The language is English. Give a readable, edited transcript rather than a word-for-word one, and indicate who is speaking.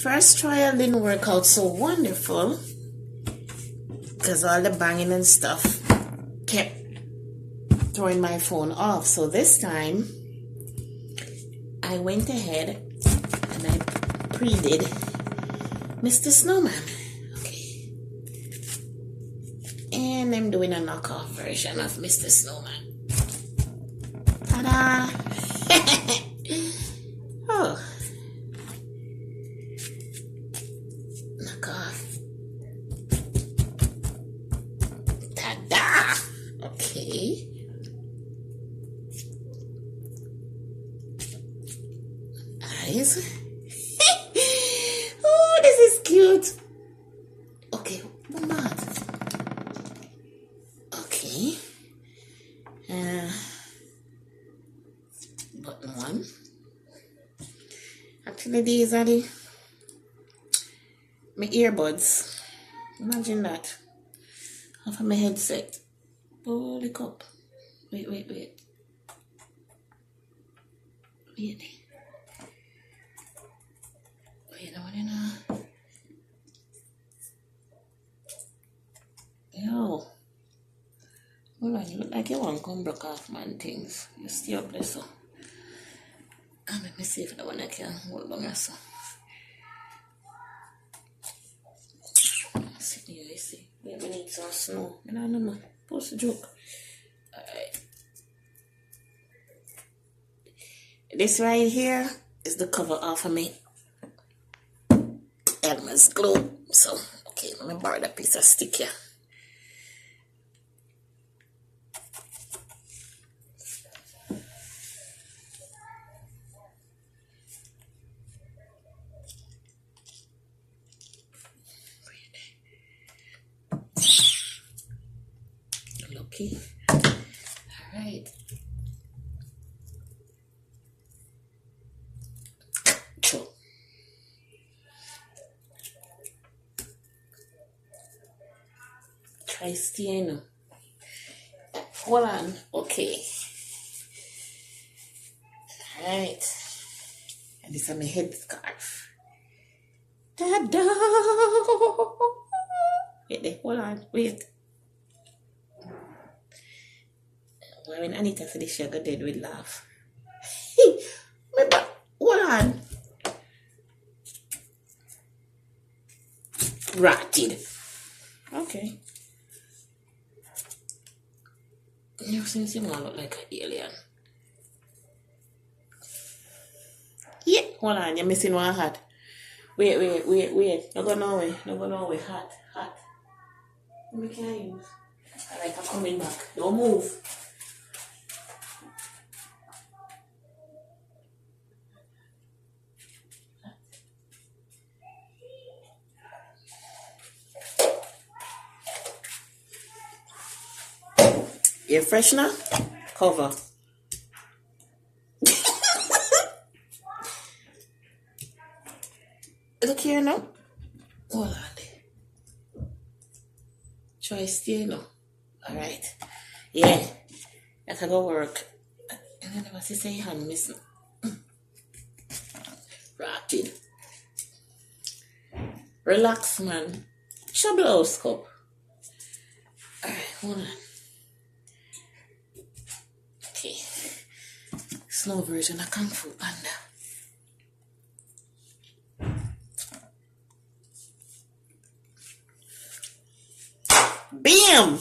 Speaker 1: First trial didn't work out so wonderful because all the banging and stuff kept throwing my phone off. So this time I went ahead and I pre-did Mr. Snowman. Okay. And I'm doing a knockoff version of Mr. Snowman. Ta-da! Oh. Knockoff. Ta-da! Okay. Eyes. Oh, this is cute. Okay, one more. Okay. Button one. Actually, these are my earbuds. Imagine that. Off of my headset. Holy cup. Wait. Wait. I want to know. Yo. Hold on, you look like you want to come block off man things. You stay up there so. And let me see if that one I can hold on so. Sit here, you see. Yeah, we need some snow. I don't know, post a joke. Alright. This right here is the cover off of me Elmer's glue. So, okay, let me borrow that piece of stick here. Lucky. Alright. True. Try staying. Hold on. Okay. Alright. And this is my headscarf. Ta-da! Wait there. Hold on. Wait. When Anita said this, she got dead with laugh. Hold on. Rotted. Okay. You seem to look like an alien. Yeah. Hold on, you're missing one hat. Wait. No go nowhere. Hat. Let me can use. Alright, I'm coming back. Don't move. Air freshener, cover. Look here now. Hold on. Try stay now. Alright. Yeah. That can go work. And then what's he say hand missing? Rotted. Relax, man. Show blouse cup. Alright, hold on. Okay. Snow version of Kung Fu Panda. Bam!